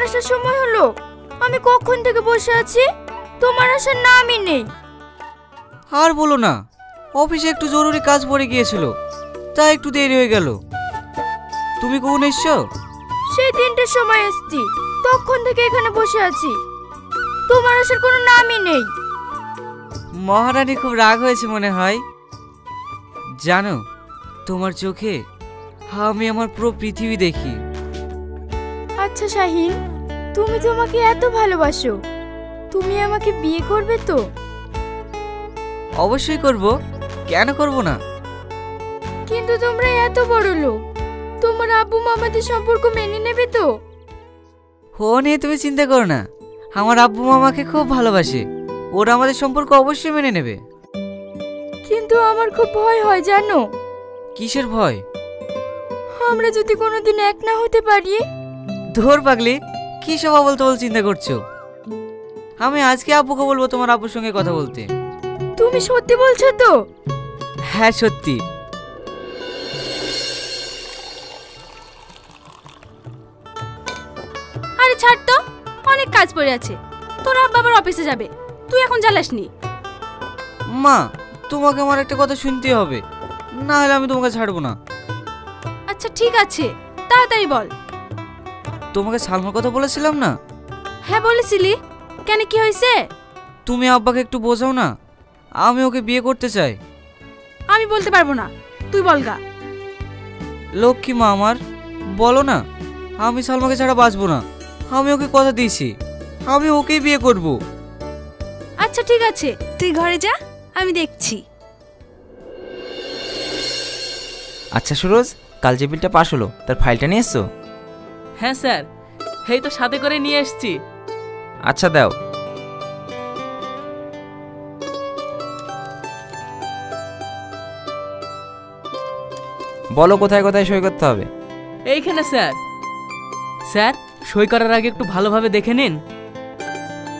আসার সময় হলো। আমি কখন থেকে বসে আছি, তোমার আসার নামই নেই। আর বলো না, অফিসে একটু জরুরি কাজ পড়ে গিয়েছিল, তাই একটু দেরি হয়ে গেল। তুমি কখন এসছো? সেই 3টের সময় এসছি, তখন থেকে এখানে বসে আছি, তোমার আসার কোনো নামই নেই। মহারানী খুব রাগ হয়েছে মনে হয়। জানো, তোমার চোখে আমি আমার পুরো পৃথিবী দেখি। আচ্ছা শাহিন, তুমি তোমাকে এত ভালোবাসো, তুমি আমাকে বিয়ে করবে তো? অবশ্যই করব, কেন করব না। কিন্তু তোমরা এত বড় লোক, তোমার আব্বু মামাদের সম্পর্ক মেনে নেবে তো? ও নিয়ে তুমি চিন্তা করো না, আমার আব্বু মামাকে খুব ভালোবাসে, ওরা আমাদের সম্পর্ক অবশ্যই মেনে নেবে। কিন্তু আমার খুব ভয় হয় জানো। কিসের ভয়? আমরা যদি কোনোদিন এক না হতে পারি। ধর পাগলি, কি সব আবল তাবল চিন্তা করছো? আমি আজকে আব্বুকে বলবো তোমার আব্বুর সঙ্গে কথা বলতে। তুমি সত্যি বলছো তো? হ্যাঁ সত্যি। আরে ছাড় তো, অনেক কাজ পড়ে আছে, তোর আব্বা আবার অফিসে যাবে, তুই এখন জ্বালাসনি। মা, তোমাকে আমার একটা কথা শুনতে হবে, না হলে আমি তোমাকে ছাড়বো না। আচ্ছা ঠিক আছে, তাড়াতাড়ি বল। তোমাকে সালমার কথা বলেছিলাম না? হ্যাঁ বলেছিলি, কেন কি হয়েছে? তুমি আব্বাকে একটু বোঝাও না, আমি ওকে বিয়ে করতে চাই। আমি বলতে পারবো না, তুই বলগা। লক্ষ্মী মা আমার, বলো না, আমি সালমাকে ছাড়া বাঁচবো না। আমি ওকে কথা দিয়েছি, আমি ওকেই বিয়ে করব। আচ্ছা ঠিক আছে, তুই ঘরে যা, আমি দেখছি। আচ্ছা সুরজ, কাল যে বিলটা পাস হলো তার ফাইলটা নিয়ে এসছো? হ্যাঁ স্যার, এই তো সাথে করে নিয়ে এসেছি। আচ্ছা দাও। বলো কোথায় কোথায় সই করতে হবে? এইখানে স্যার। স্যার, সই করার আগে একটু ভালোভাবে দেখে নিন।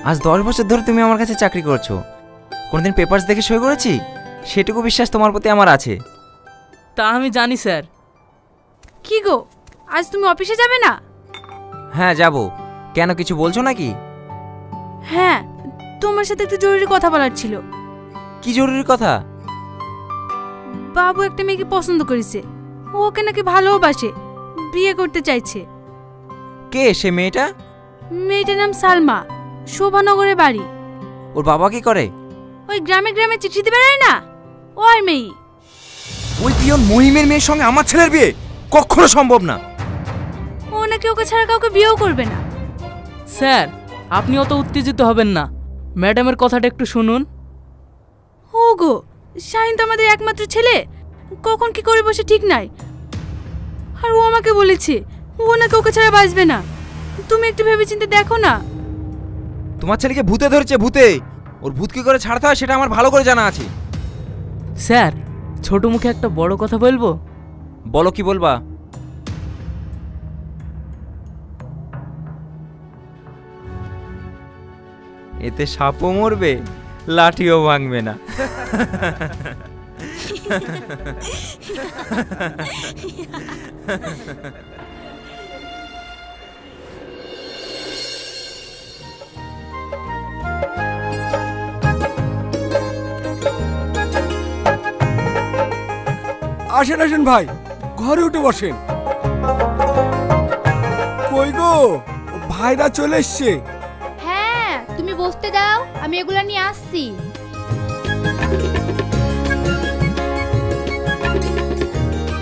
আজ 10 বছর ধরে তুমি আমার কাছে চাকরি করছো, কোনোদিন পেপারস দেখে সই করেছি? সেটুকু বিশ্বাস তোমার প্রতি আমার আছে। তা আমি জানি স্যার। কি গো, আজ তুমি অফিসে যাবে না? হ্যাঁ যাব। কেন, কিছু বলছো নাকি? হ্যাঁ, তোমার সাথে একটু জরুরি কথা বলার ছিল। কি জরুরি কথা? বাবু একটা মেয়েকে পছন্দ করেছে, ওকে নাকি ভালোবাসে, বিয়ে করতে চাইছে। কে সে মেয়েটা? মেয়েটার নাম সালমা, শোভানগরে বাড়ি। ওর বাবা কি করে? ওই গ্রামে গ্রামে চিঠি দিতে বেড়ায় না, ওর মেয়ে। ওই পিয়ন মহিমের মেয়ের সঙ্গে আমার ছেলের বিয়ে কখনো সম্ভব না। ও নাকি ওকে ছাড়া কাউকে বিয়েও করবে না। স্যার, আপনি অত উত্তেজিত হবেন না, ম্যাডামের কথাটা একটু শুনুন। ও গো, শাহিন তো আমাদের একমাত্র ছেলে, কখন কি করে বসে ঠিক নাই। আর ও আমাকে বলেছে ও নাকি ওকে ছাড়া বাঁচবে না। তুমি একটু ভেবেচিন্তে দেখো না। তোমার ছেলেকে ভূতে ধরেছে, ভূতে। ওর ভূত কি করে ছাড়তে হয় সেটা আমার ভালো করে জানা আছে। স্যার, ছোট মুখে একটা বড় কথা বলবো। বলো, কি বলবা? এতে সাপও মরবে, লাঠিও ভাঙবে না। আসেন আসেন ভাই, ঘরে উঠে বসেন। কই গো, ভাইরা চলে এসছে। হ্যাঁ, তুমি বসতে দাও, আমি এগুলা নিয়ে আসছি।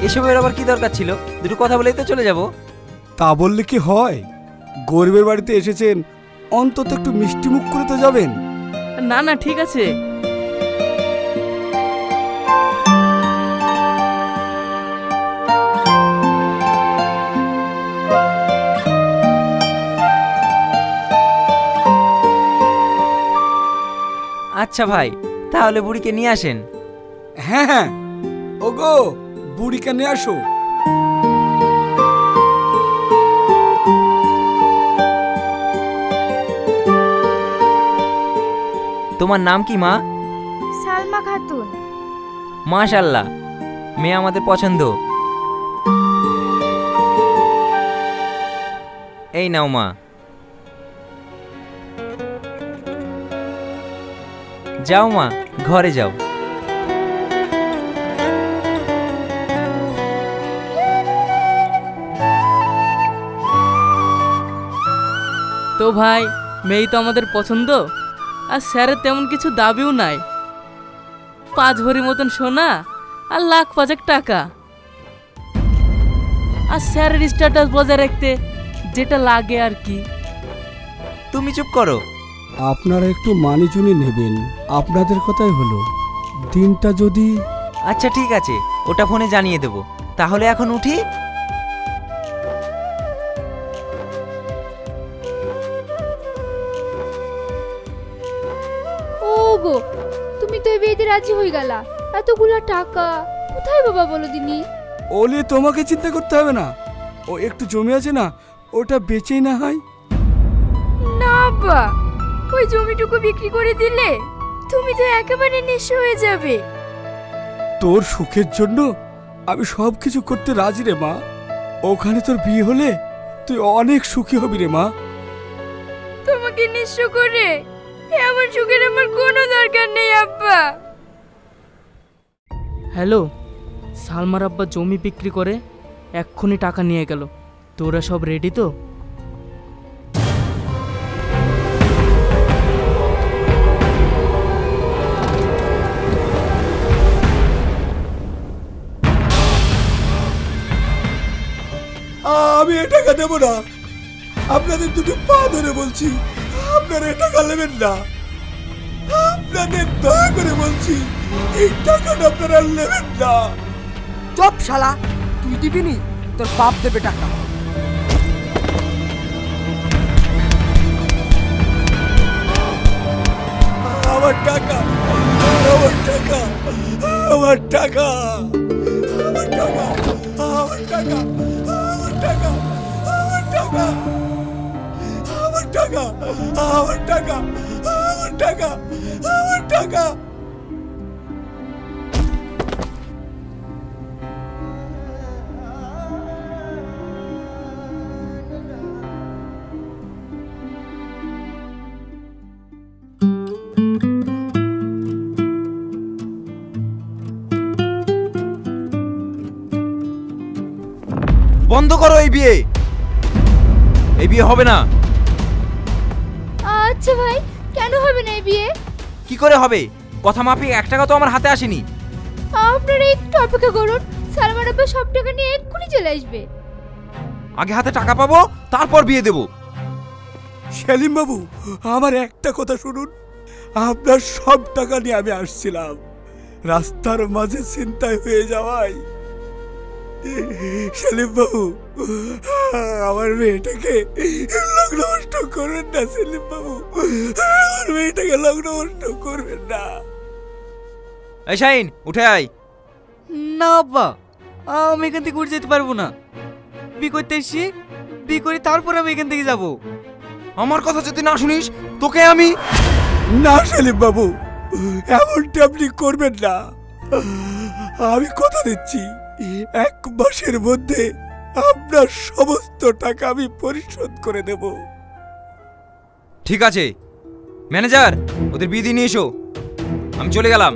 এসবের আবার কি দরকার ছিল? দুটো কথা বলেই তো চলে যাব। তা বললে কি হয়? গরিবের বাড়িতে এসেছেন, অন্তত একটু মিষ্টি মুখ করে তো যাবেন। না না, ঠিক আছে। আচ্ছা ভাই, তাহলে বুড়িকে নিয়ে আসেন। হ্যাঁ হ্যাঁ, ওগো বুড়িকে নিয়ে আসো। তোমার নাম কি মা? সালমা খাতুন। মাশাআল্লাহ, মেয়ে আমাদের পছন্দ। এই নাও মা, যাও মা, ঘরে যাও। তো ভাই, মেয়ে তো আমাদের পছন্দ, আর স্যারের তেমন কিছু দাবিও নাই। 5 ভরি মতন সোনা আর 1,05,000 টাকা, আর স্যারের স্ট্যাটাস বজায় রাখতে যেটা লাগে আর কি। তুমি চুপ করো। আপনারা একটু মানিচুনি নেবেন, আপনাদের কথাই হলো। দিনটা যদি আচ্ছা ঠিক আছে, ওটা ফোনে জানিয়ে দেব। তাহলে এখন উঠি। ওগো, তুমি তো এই বিয়েতে রাজি হয়ে গেলা, এতগুলা টাকা কোথায় বাবা বলো দিনি? ওলে তোমাকে চিন্তা করতে হবে না, ও একটু জমি আছে না, ওটা বেচেই না হয়। না আব্বা, ওই জমিটুকু বিক্রি করে দিলে তুমি তো একেবারে নিঃস্ব হয়ে যাবে। তোর সুখের জন্য আমি সব কিছু করতে রাজি রে মা। ওখানে তোর বিয়ে হলে তুই অনেক সুখী হবি রে মা। তোমাকে নিঃস্ব করে এমন সুখের আমার কোনো দরকার নেই আব্বা। হ্যালো, সালমার আব্বা জমি বিক্রি করে এক্ষুনি টাকা নিয়ে গেল। তোরা সব রেডি তো? আমি এ টাকা দেবো না, আপনাদের দুটো পা ধরে বলছি, আপনারা এ টাকা নেবেন না। আপনাদের দয়া করে বলছি, এই টাকাটা আপনারা নেবেন না। চপ শালা, তুই দিবি নি, তোর বাপ দেবে টাকা। আমার টাকা, আমার টাকা, আমার টাকা, আমার টাকা, আমার টাকা, আমার টাকা, আমার টাকা, আমার টাকা, আমার টাকা, আমার টাকা, আমার টাকা। বন্ধ করো এই বিয়ে, এই বিয়ে হবে না। আচ্ছা ভাই, কেন হবে না এই বিয়ে? কি করে হবে? কথা মাফিক 1 টাকা তো আমার হাতে আসেনি। আপনারা একটু অপেক্ষা করুন, সালমান আব্বা সব টাকা নিয়ে এক্ষুনি চলে আসবে। আগে হাতে টাকা পাবো, তারপর বিয়ে দেব। সেলিম বাবু, আমার একটা কথা শুনুন। আপনার সব টাকা নিয়ে আমি আসছিলাম, রাস্তার মাঝে ছিনতাই হয়ে যাওয়ায়। সেলিম বাবু, আমার মেয়েটাকে লগ্ন নষ্ট করবেন না। সেলিম বাবু, আমার মেয়েটাকে লগ্ন নষ্ট করবেন না। এই শাহিন, উঠে আয়। না আব্বা, আমি এখান থেকে উঠে যেতে পারবো না। বিয়ে করতে এসছি, বিয়ে করে তারপর আমি এখান থেকে যাব। আমার কথা যদি না শুনিস, তোকে আমি। না সেলিম বাবু, এমনটা আপনি করবেন না। আমি কথা দিচ্ছি, 1 মাসের মধ্যে আপনার সমস্ত টাকা আমি পরিশোধ করে দেব। ঠিক আছে ম্যানেজার, ওদের বিয়ে দিয়ে নিয়ে এসো, আমি চলে গেলাম।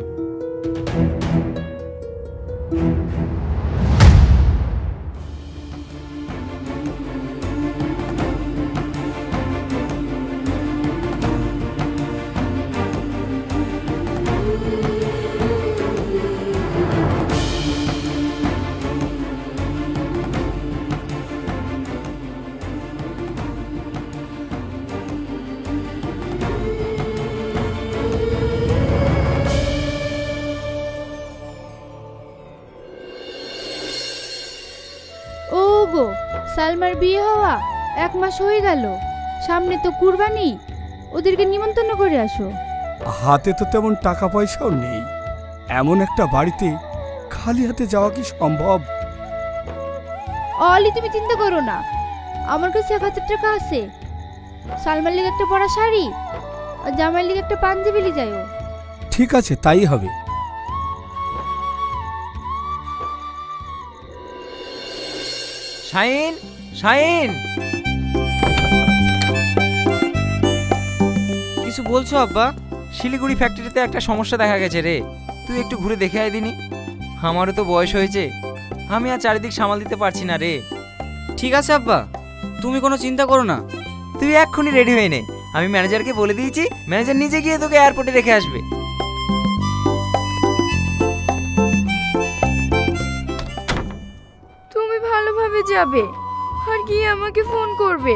ওগো, সালমার বিয়ে হওয়া 1 মাস হয়ে গেল, সামনে তো কুরবানি, ওদেরকে নিমন্ত্রণ করে আসো। হাতে তো তেমন টাকা পয়সাও নেই, এমন একটা বাড়িতে খালি হাতে যাওয়া কি সম্ভব? অলি, তুমি চিন্তা করো না, আমার কাছে 1000 টাকা আছে। সালমার লিগে একটা পরা শাড়ি আর জামাইয়ের লিগে একটা পাঞ্জাবি লি যাইও। ঠিক আছে, তাই হবে। শাহিন, শাহিন, কিছু বলছো আব্বা? শিলিগুড়ি ফ্যাক্টরিতে একটা সমস্যা দেখা গেছে রে, তুই একটু ঘুরে দেখে আয় দিনি। আমারও তো বয়স হয়েছে, আমি আর চারিদিক সামাল দিতে পারছি না রে। ঠিক আছে আব্বা, তুমি কোনো চিন্তা করো না। তুই এক্ষুনি রেডি হয়ে নে, আমি ম্যানেজারকে বলে দিয়েছি, ম্যানেজার নিজে গিয়ে তোকে এয়ারপোর্টে রেখে আসবে। তুমি ভালোভাবে যাবে আর গিয়ে আমাকে ফোন করবে।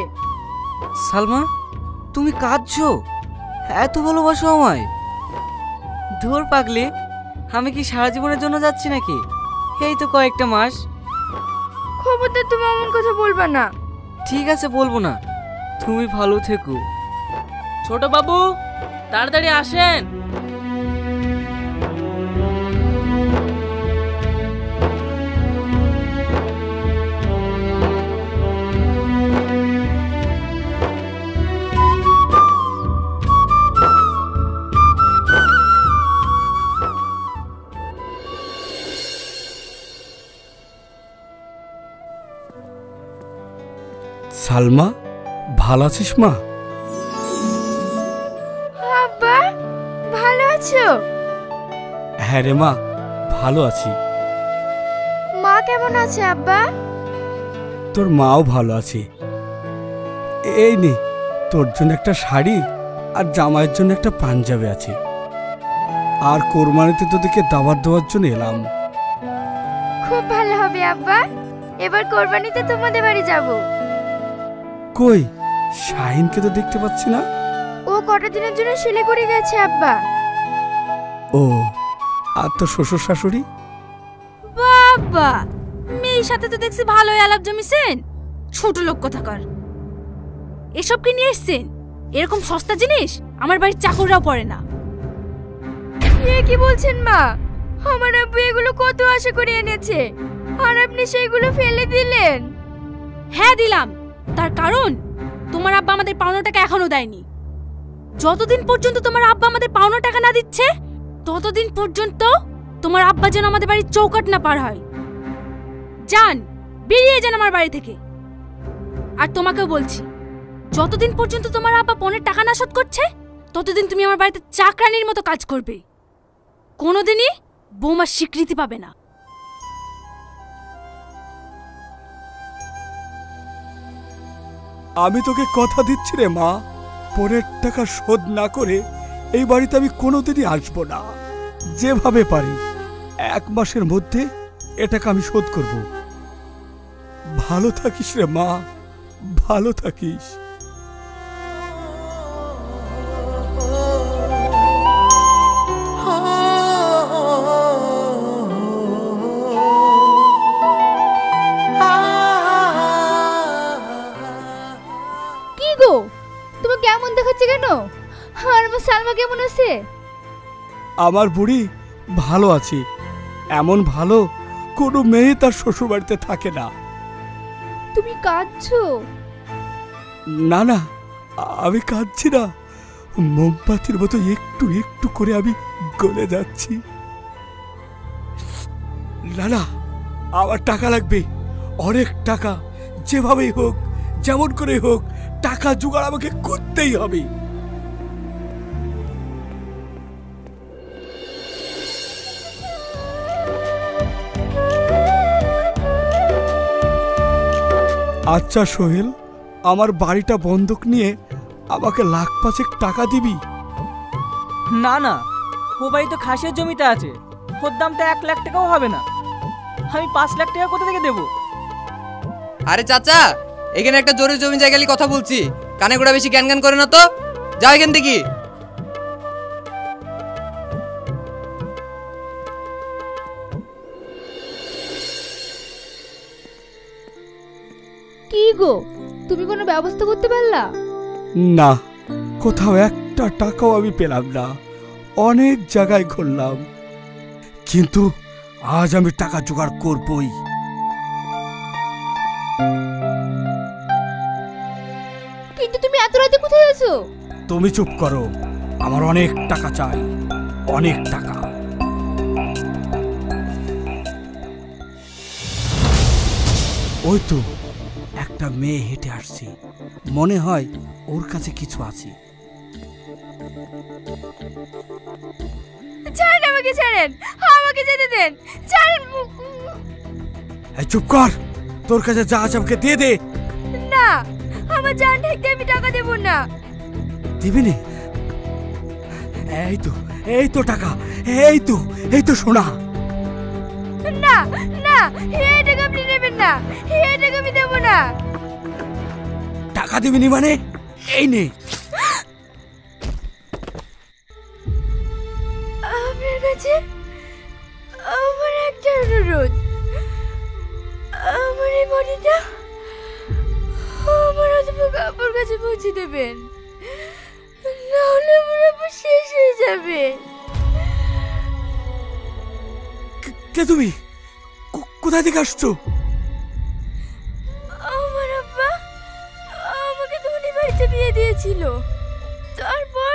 সালমা, তুমি কাঁদছো? এত ভালোবাসো আমায়? ধুর পাগলি, আমি কি সারা জীবনের জন্য যাচ্ছি নাকি? এই তো কয়েকটা মাস। খবরদার তুমি এমন কথা বলবা না। ঠিক আছে, বলবো না। তুমি ভালো থেকো। ছোট বাবু, তাড়াতাড়ি আসেন। সালমা, ভালো আছিস মা? আব্বা, ভালো আছো? হ্যাঁ রে মা, ভালো আছি। মা কেমন আছে আব্বা? তোর মাও ভালো আছে। এই নে, তোর জন্য একটা শাড়ি আর জামাইয়ের জন্য একটা পাঞ্জাবি আছে। আর কোরবানিতে তোদেরকে দাওয়াত দেওয়ার জন্য এলাম। খুব ভালো হবে আব্বা, এবার কোরবানিতে তোমাদের বাড়ি যাব। কই, শাহিনকে তো দেখতে পাচ্ছি না। ও কটা দিনের জন্য শিলিগুড়ি গেছে আব্বা। ও, আর তোর শ্বশুর শাশুড়ি? বাবা, মেয়ের সাথে তো দেখছি ভালোই আলাপ জমিছেন। ছোট লোক কোথাকার। এসব কি নিয়ে এসছেন? এরকম সস্তা জিনিস আমার বাড়ির চাকররাও পরে না। এ কি বলছেন মা? আমার আব্বু এগুলো কত আশা করে এনেছে, আর আপনি সেইগুলো ফেলে দিলেন। হ্যাঁ দিলাম, তার কারণ তোমার আব্বা আমাদের পাওনা টাকা এখনো দেয়নি। যতদিন পর্যন্ত তোমার আব্বা আমাদের পাওনা টাকা না দিচ্ছে, ততদিন পর্যন্ত তোমার আব্বা যেন আমাদের বাড়ির চৌকাট না পার হয়। যান, বেরিয়ে যান আমার বাড়ি থেকে। আর তোমাকেও বলছি, যতদিন পর্যন্ত তোমার আব্বা পনের টাকা না শোধ করছে, ততদিন তুমি আমার বাড়িতে চাকরানির মতো কাজ করবে। কোনোদিনই বৌমার স্বীকৃতি পাবে না। আমি তোকে কথা দিচ্ছি রে মা, পরের টাকা শোধ না করে এই বাড়িতে আমি কোনোদিনই আসবো না। যেভাবে পারি 1 মাসের মধ্যে এ টাকা আমি শোধ করব। ভালো থাকিস রে মা, ভালো থাকিস। কি গো, তোমাকে কেমন দেখাচ্ছে কেন? আর আমার সালমা কেমন আছে? আমার বুড়ি ভালো আছে। এমন ভালো কোনো মেয়ে তার শ্বশুর বাড়িতে থাকে না। তুমি কাঁদছো? না না, আমি কাঁদছি না। মোমবাতির মতো একটু একটু করে আমি গলে যাচ্ছি। না না, আমার টাকা লাগবে, অনেক টাকা। যেভাবেই হোক, যেমন করে হোক, টাকা জোগাড় আমাকে করতেই হবে। আচ্ছা সোহেল, আমার বাড়িটা বন্ধক নিয়ে আমাকে 1,05,000 টাকা দিবি? না না, ও বাড়ি তো খাসের জমিতে আছে, ওর দাম তো 1 লাখ টাকাও হবে না। আমি 5 লাখ টাকা কোথা থেকে দেবো? আরে চাচা, এখানে একটা জরুরি জমি জায়গা নিয়ে কথা বলছি, কানে গোড়া বেশি জ্ঞান জ্ঞান করে না তো। যাও এখান থেকে। কি গো, তুমি কোনো ব্যবস্থা করতে পারলা? না, কোথাও একটা টাকাও আমি পেলাম না। অনেক জায়গায় ঘুরলাম, কিন্তু আজ আমি টাকা জোগাড় করবই। কিন্তু তুমি এত রাতে কোথায় আছো? তুমি চুপ করো, আমার অনেক টাকা চাই, অনেক টাকা। ওই তো একটা মেয়ে হেঁটে আসছে, মনে হয় ওর কাছে কিছু আছে। ছাড়েন, আমাকে ছাড়েন, আমাকে যেতে দেন, ছাড়েন। এই চুপ কর, তোর কাছে যা আছে আমাকে দিয়ে দে। না, আমার জান ঠেকতে আমি টাকা দেব না। দিবি নি? এই তো টাকা, এই তো সোনা। না না, এই টাকা আপনি নেবেন না, এই টাকা আমি দেব না। টাকা দিবি নি মানে? এই নে। আপনার কাছে আমার একটা অনুরোধ, আমার এই বডিটা আমার অধ্যাপক আপুর কাছে পৌঁছে দেবেন, নাহলে আমার আপু শেষ হয়ে যাবে। কে তুমি? কোথা থেকে আসছো? আমার আব্বা আমাকে ধনী বাড়িতে বিয়ে দিয়েছিল, তারপর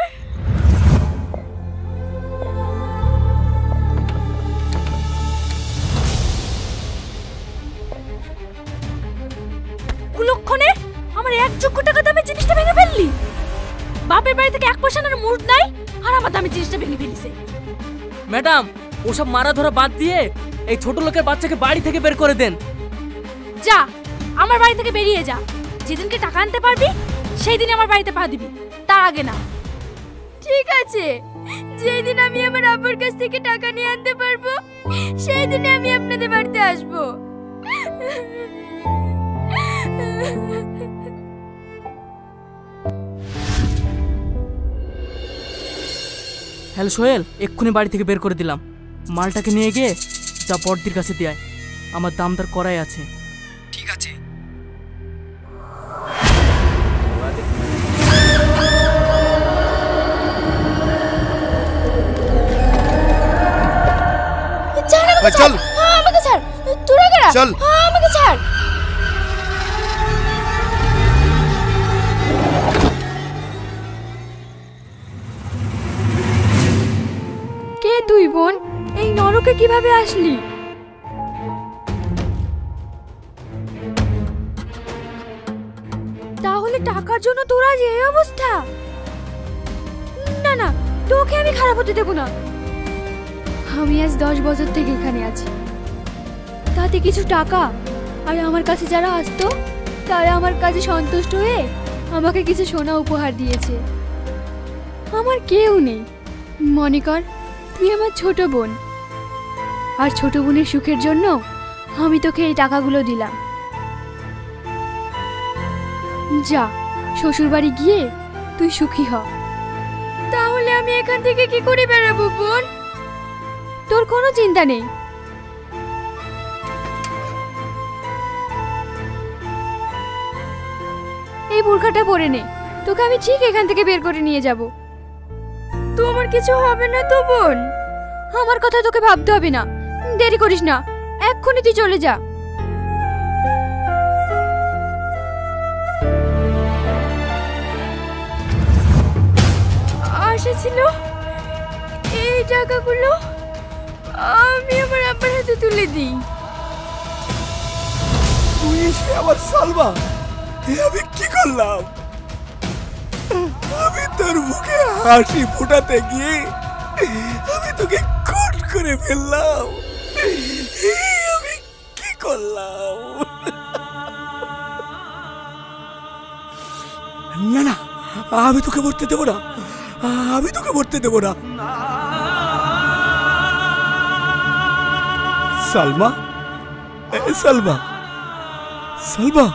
কুলক্ষণে আমার 1 লক্ষ টাকা দামের জিনিসটা ভেঙে ফেললি। বাপের বাড়ি থেকে 1 পয়সা আনার মুড নাই, আর আমার দামের জিনিসটা ভেঙে ফেলিছে। ম্যাডাম, ওসব মারা ধরা বাদ দিয়ে এই ছোট লোকের বাচ্চাকে বাড়ি থেকে বের করে দেন। যা, আমার বাড়ি থেকে বেরিয়ে যা। যেদিনকে টাকা আনতে পারবি সেই দিন আমার বাড়িতে পা দিবি, তার আগে না। ঠিক আছে, যেই দিন আমি আমার আব্বুর কাছ থেকে টাকা নিয়ে আনতে পারবো সেই দিনে আমি আপনাদের বাড়িতে আসবো। হ্যালো সোহেল, এক্ষুনি বাড়ি থেকে বের করে দিলাম। মালটাকে নিয়ে গিয়ে যা বড়দির কাছে দিয়ে আয়, আমার দাম দর করাই আছে। ঠিক আছে। চল, আমাকে ছাড়, তোরা কারা? চল। আমাকে ছাড়। কে তুই বোন? এই নরকে কিভাবে আসলি? তাহলে টাকার জন্য তোরা যে এই অবস্থা? না না, তোকে আমি খারাপ হতে দেব না। আমি আজ 10 বছর থেকে এখানে আছি, তাতে কিছু টাকা আর আমার কাছে যারা আসতো তারা আমার কাছে সন্তুষ্ট হয়ে আমাকে কিছু সোনা উপহার দিয়েছে। আমার কেউ নেই, মনে কর তুই আমার ছোট বোন, আর ছোট বোনের সুখের জন্য আমি তোকে এই টাকাগুলো দিলাম। যা, শ্বশুর বাড়ি গিয়ে তুই সুখী হ। তাহলে আমি এখান থেকে কি করে বেরাবো বোন? তোর কোনো চিন্তা নেই, এই বোরখাটা পরে নে, তোকে আমি ঠিক এখান থেকে বের করে নিয়ে যাব। তোমার কিছু হবে না তো বোন? আমার কথা তোকে ভাবতে হবে না, দেরি করিস না, এক্ষুনি তুই চলে যা। আশা ছিল এই টাকাগুলো আমি আমার আব্বার হাতে তুলে দিই। তুই এসে আমার সালমা, আমি কি করলাম? আমি তোর মুখে হাসি ফোটাতে গিয়ে আমি তোকে খুন করে ফেললাম। আমি কি করলাম? না না, আমি তোকে মরতে দেবো না, আমি তোকে মরতে দেবো না। সালমা, সালমা, সালমা,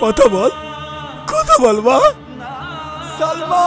কথা বল, কথা বল মা। সালমা।